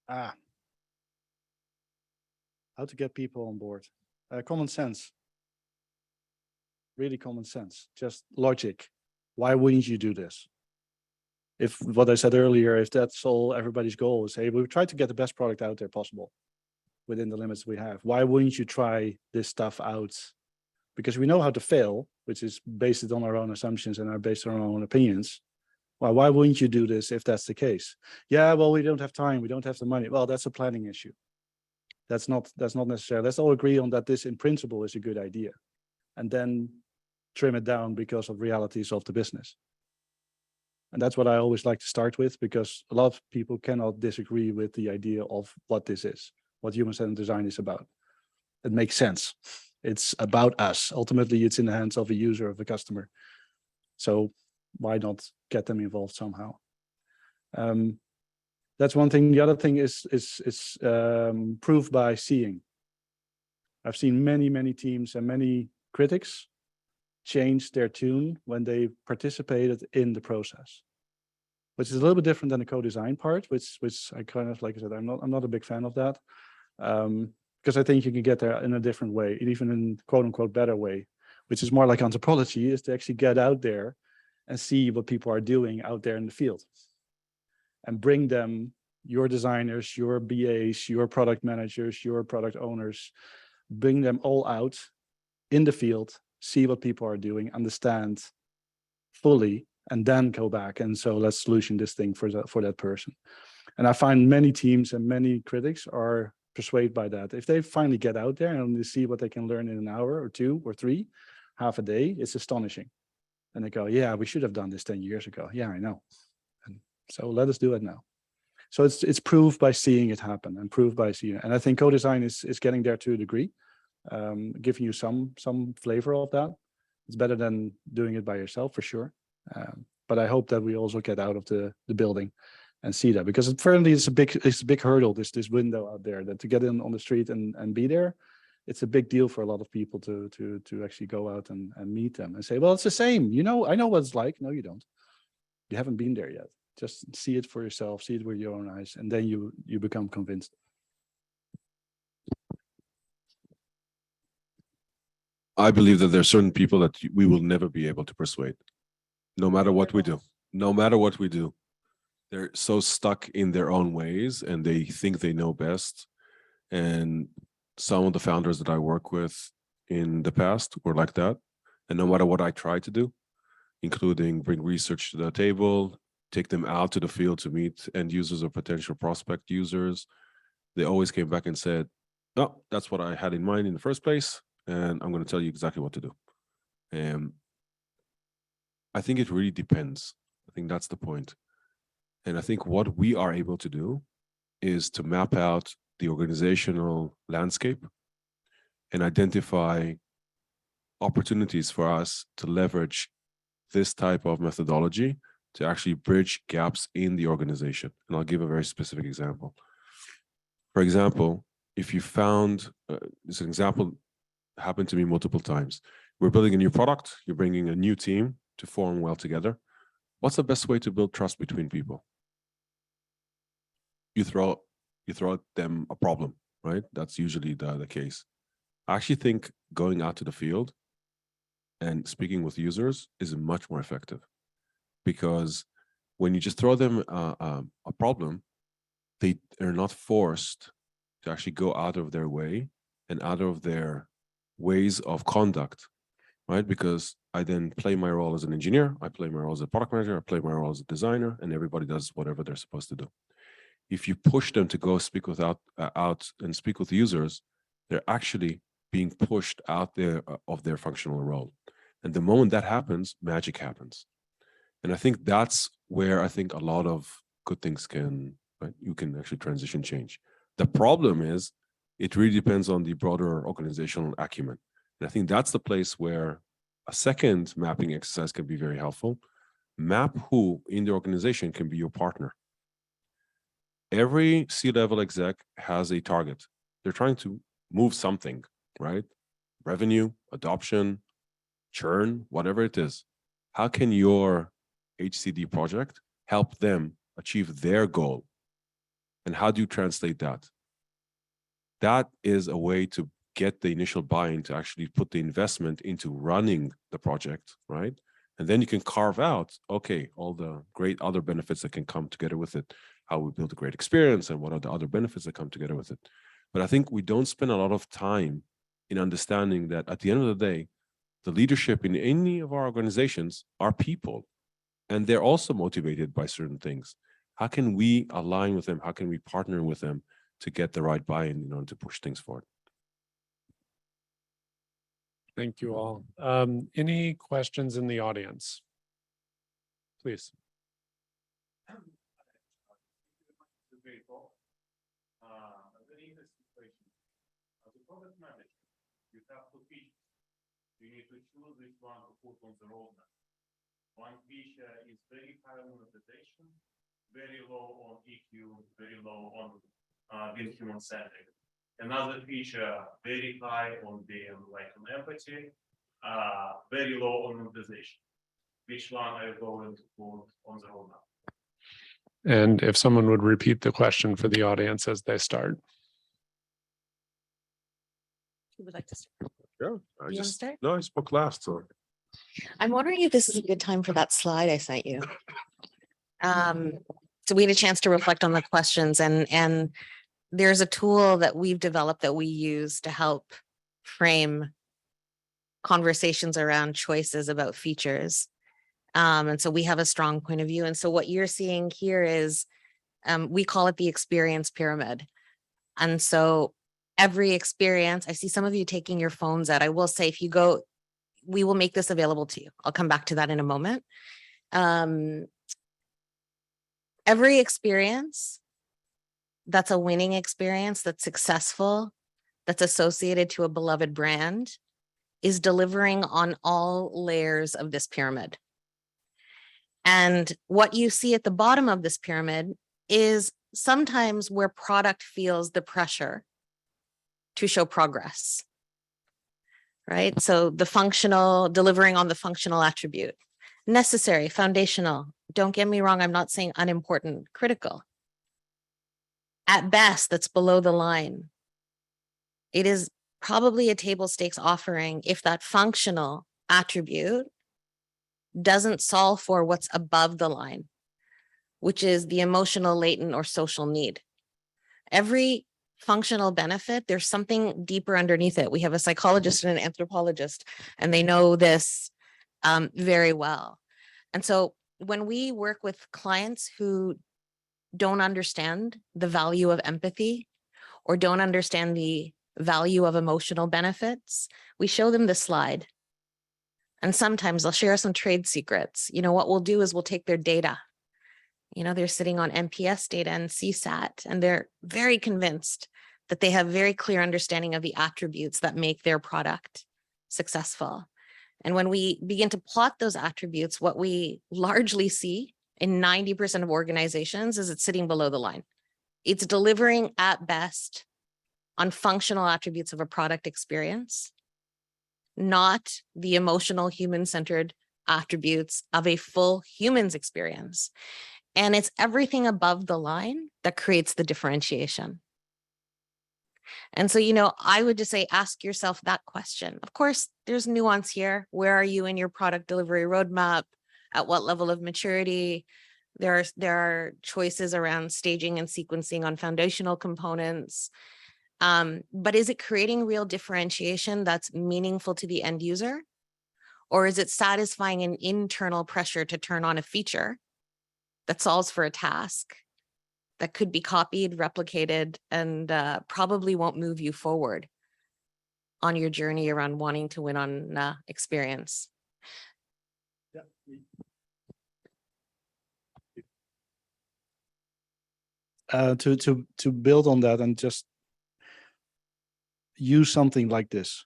How to get people on board. Common sense. Really common sense, just logic. Why wouldn't you do this? If what I said earlier, if that's all everybody's goal is, hey, we try to get the best product out there possible within the limits we have. Why wouldn't you try this stuff out? Because we know how to fail, which is based on our own assumptions and are based on our own opinions. Well, why wouldn't you do this if that's the case? Yeah, well, we don't have time, we don't have the money. Well, that's a planning issue. That's not necessary. Let's all agree on that this in principle is a good idea. And then trim it down because of realities of the business. And that's what I always like to start with, because a lot of people cannot disagree with the idea of what this is, what human-centered design is about. It makes sense. It's about us. Ultimately, it's in the hands of a user, of a customer. So why not get them involved somehow? That's one thing. The other thing is proof by seeing. I've seen many teams and many critics change their tune when they participated in the process, which is a little bit different than the co-design part, which I kind of, like I said, I'm not a big fan of that, because I think you can get there in a different way, even in quote unquote better way, which is more like anthropology, is to actually get out there and see what people are doing out there in the field and bring them, your designers, your BAs, your product managers, your product owners, bring them all out in the field, see what people are doing, understand fully, and then go back and so let's solution this thing for that person. And I find many teams and many critics are persuaded by that. If they finally get out there and they see what they can learn in an hour or 2 or 3, half a day, it's astonishing. And they go, yeah, we should have done this 10 years ago. Yeah, I know. And so let us do it now. So it's proof by seeing it happen and proof by seeing it. And I think co-design is getting there to a degree, giving you some flavor of that. It's better than doing it by yourself for sure. But I hope that we also get out of the building and see that, because apparently it's a big hurdle, this window out there, that to get in on the street and be there, it's a big deal for a lot of people to actually go out and meet them and say, well, it's the same. You know, I know what it's like. No, you don't. You haven't been there yet. Just see it for yourself, see it with your own eyes, and then you become convinced. I believe that there are certain people that we will never be able to persuade, no matter what we do. No matter what we do, they're so stuck in their own ways and they think they know best. And some of the founders that I work with in the past were like that. And no matter what I try to do, including bring research to the table, take them out to the field to meet end users or potential prospect users, they always came back and said, no, that's what I had in mind in the first place, and I'm going to tell you exactly what to do. I think it really depends. I think that's the point. And I think what we are able to do is to map out the organizational landscape and identify opportunities for us to leverage this type of methodology to actually bridge gaps in the organization. And I'll give a very specific example. For example, if you found, this example happened to me multiple times. We're building a new product, you're bringing a new team to form well together. What's the best way to build trust between people? You throw them a problem, right? That's usually the case. I actually think going out to the field and speaking with users is much more effective, because when you just throw them a problem, they are not forced to actually go out of their way and out of their ways of conduct, right? Because I then play my role as an engineer, I play my role as a product manager, I play my role as a designer, and everybody does whatever they're supposed to do. If you push them to go speak out and speak with users, they're actually being pushed out there of their functional role. And the moment that happens, magic happens. And I think that's where I think a lot of good things can, right? You can actually transition change. The problem is, it really depends on the broader organizational acumen. And I think that's the place where a second mapping exercise can be very helpful. Map who in the organization can be your partner. Every C-level exec has a target. They're trying to move something, right? Revenue, adoption, churn, whatever it is. How can your HCD project help them achieve their goal? And how do you translate that? That is a way to get the initial buy-in to actually put the investment into running the project, right? And then you can carve out, okay, all the great other benefits that can come together with it, how we build a great experience and what are the other benefits that come together with it. But I think we don't spend a lot of time in understanding that at the end of the day, the leadership in any of our organizations are people, and they're also motivated by certain things. How can we align with them? How can we partner with them to get the right buy-in in order to push things forward? Thank you all. Any questions in the audience? Please. You have two features. You need to choose which one to put on the roadmap. One feature is very high on monetization, very low on EQ, very low on being human-centric. Another feature, very high on being like on empathy, very low on monetization. Which one are you going to put on the roadmap? And if someone would repeat the question for the audience as they start. Who would like to start? Yeah, You wanna start? no, I spoke last, so. I'm wondering if this is a good time for that slide I sent you. So we had a chance to reflect on the questions, and there's a tool that we've developed that we use to help frame conversations around choices about features. And so we have a strong point of view. And so what you're seeing here is, we call it the experience pyramid. And so every experience, I see some of you taking your phones out. I will say, if you go, we will make this available to you. I'll come back to that in a moment. Every experience that's a winning experience, that's successful, that's associated to a beloved brand, is delivering on all layers of this pyramid. And what you see at the bottom of this pyramid is sometimes where product feels the pressure to show progress, right? So the functional, delivering on the functional attribute, necessary, foundational. Don't get me wrong, I'm not saying unimportant, critical. At best, that's below the line. It is probably a table stakes offering if that functional attribute doesn't solve for what's above the line, which is the emotional, latent, or social need. Every functional benefit, there's something deeper underneath it. We have a psychologist and an anthropologist, and they know this very well. And so when we work with clients who don't understand the value of empathy or don't understand the value of emotional benefits, we show them this slide. And sometimes I'll share some trade secrets. You know, what we'll do is we'll take their data. You know, they're sitting on NPS data and CSAT, and they're very convinced that they have very clear understanding of the attributes that make their product successful. And when we begin to plot those attributes, what we largely see in 90% of organizations is it's sitting below the line. It's delivering at best on functional attributes of a product experience, not the emotional, human-centered attributes of a full human's experience. And it's everything above the line that creates the differentiation. And so, you know, I would just say, ask yourself that question. Of course, there's nuance here. Where are you in your product delivery roadmap? At what level of maturity? There are choices around staging and sequencing on foundational components. But is it creating real differentiation that's meaningful to the end user? Or is it satisfying an internal pressure to turn on a feature that solves for a task that could be copied, replicated, and probably won't move you forward on your journey around wanting to win on experience? To build on that and just use something like this.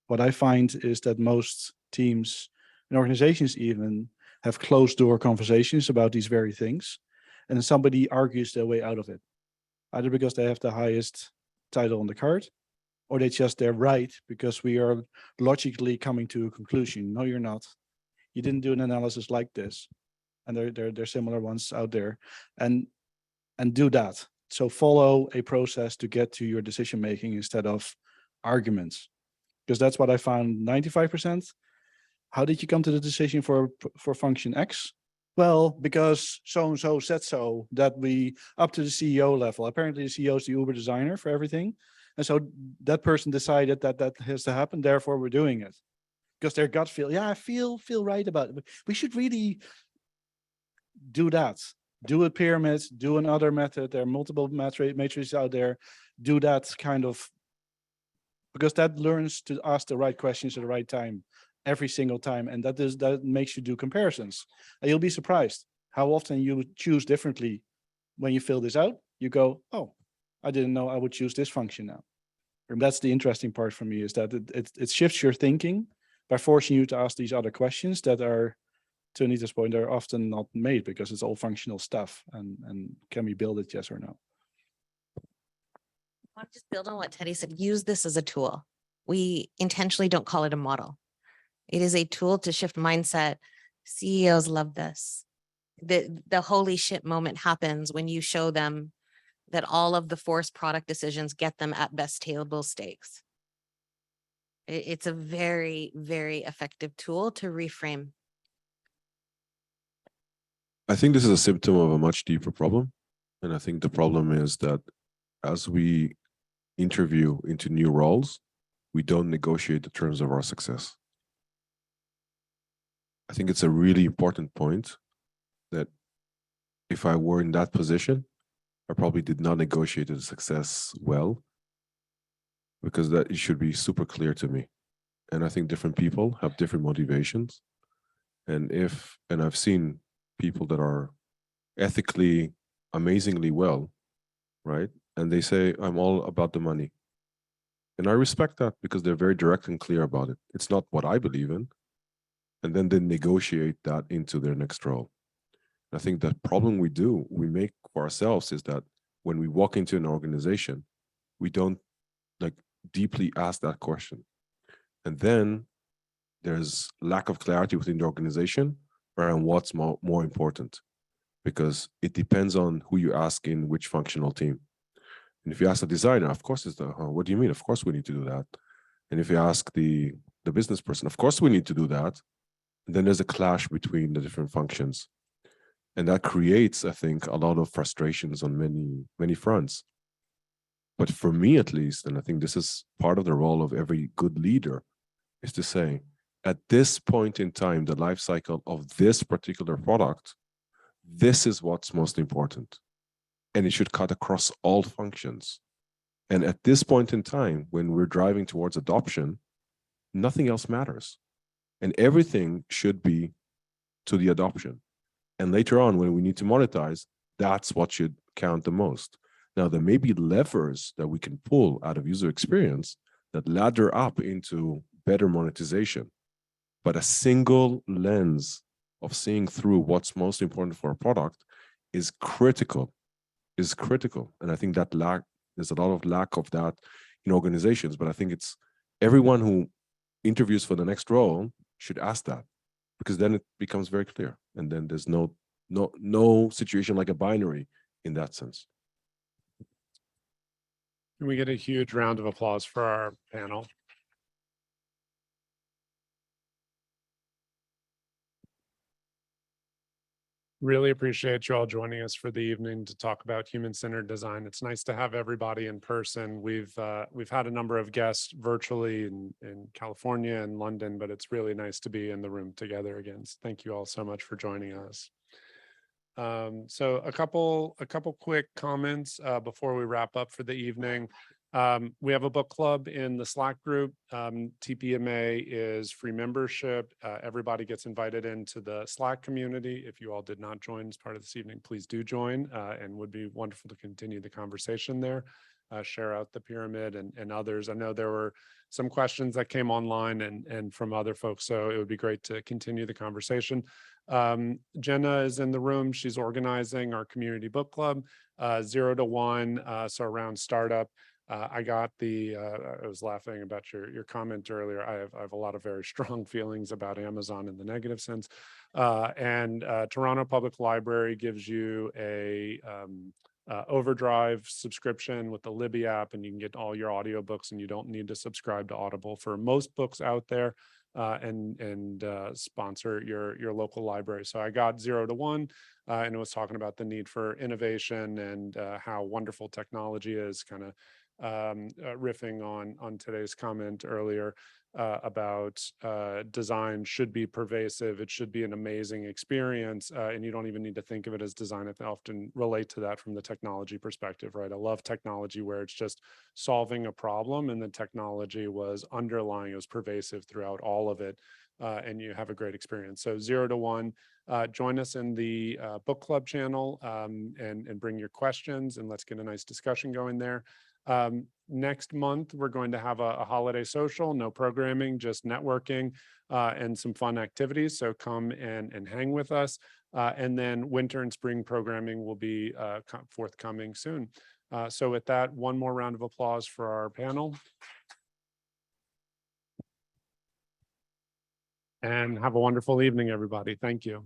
What I find is that most teams and organizations even have closed door conversations about these very things. And then somebody argues their way out of it, either because they have the highest title on the card, or they're right because we are logically coming to a conclusion. No, you're not. You didn't do an analysis like this. And there are similar ones out there. And do that. So follow a process to get to your decision making instead of arguments. Because that's what I found 95%. How did you come to the decision for function X? Well, because so-and-so said so, that we up to the CEO level. Apparently the CEO is the Uber designer for everything. And so that person decided that has to happen. Therefore, we're doing it. Because their gut feel, yeah, I feel right about it. But we should really do that. Do a pyramid, do another method. There are multiple matrices out there. Do that kind of, because that learns to ask the right questions at the right time every single time. And that makes you do comparisons. And you'll be surprised how often you choose differently. When you fill this out, you go, oh, I didn't know I would choose this function now. And that's the interesting part for me, is that it shifts your thinking by forcing you to ask these other questions that are, to Anita's point, are often not made because it's all functional stuff. And can we build it, yes or no? I'll just build on what Teddy said. Use this as a tool. We intentionally don't call it a model. It is a tool to shift mindset. CEOs love this. The holy shit moment happens when you show them that all of the forced product decisions get them at best table stakes. It's a very, very effective tool to reframe. I think this is a symptom of a much deeper problem. And I think the problem is that as we interview into new roles, we don't negotiate the terms of our success. I think it's a really important point that if I were in that position, I probably did not negotiate the success well, because that it should be super clear to me. And I think different people have different motivations. And I've seen people that are ethically amazingly well, right? And they say, I'm all about the money. And I respect that because they're very direct and clear about it. It's not what I believe in. And then they negotiate that into their next role. I think the problem we make for ourselves is that when we walk into an organization, we don't deeply ask that question. And then there's lack of clarity within the organization around what's more important, because it depends on who you ask in which functional team. And if you ask a designer, of course, it's what do you mean? Of course we need to do that. And if you ask the business person, of course we need to do that. And then there's a clash between the different functions. And that creates, I think, a lot of frustrations on many fronts. But for me, at least, and I think this is part of the role of every good leader, is to say, at this point in time, the life cycle of this particular product, this is what's most important. And it should cut across all functions. And at this point in time, when we're driving towards adoption, nothing else matters. And everything should be to the adoption. And later on, when we need to monetize, that's what should count the most. Now, there may be levers that we can pull out of user experience that ladder up into better monetization. But a single lens of seeing through what's most important for a product is critical. And I think that there's a lot of lack of that in organizations. But I think it's everyone who interviews for the next role should ask that, because then it becomes very clear. And then there's no situation like a binary in that sense. Can we get a huge round of applause for our panel? Really appreciate you all joining us for the evening to talk about human-centered design. It's nice to have everybody in person. We've had a number of guests virtually in California and London, but it's really nice to be in the room together again. So thank you all so much for joining us. So a couple quick comments before we wrap up for the evening. We have a book club in the Slack group. TPMA is free membership. Everybody gets invited into the Slack community. If you all did not join as part of this evening, please do join, and would be wonderful to continue the conversation there. Share out the pyramid and others. I know there were some questions that came online and from other folks, so it would be great to continue the conversation. Jenna is in the room. She's organizing our community book club, 0 to 1, so around startup. I got I was laughing about your comment earlier. I have a lot of very strong feelings about Amazon in the negative sense. And Toronto Public Library gives you a Overdrive subscription with the Libby app, and you can get all your audiobooks, and you don't need to subscribe to Audible for most books out there. And sponsor your local library. So I got 0 to 1, and it was talking about the need for innovation and how wonderful technology is, kind of riffing on today's comment earlier about design should be pervasive. It should be an amazing experience, and you don't even need to think of it as design. I often relate to that from the technology perspective, right? I love technology where it's just solving a problem, and the technology was underlying, it was pervasive throughout all of it, and you have a great experience. So 0 to 1, join us in the book club channel, and bring your questions, and let's get a nice discussion going there. Next month, we're going to have a holiday social, no programming, just networking, and some fun activities. So come and hang with us. And then winter and spring programming will be forthcoming soon. So with that, one more round of applause for our panel. And have a wonderful evening, everybody. Thank you.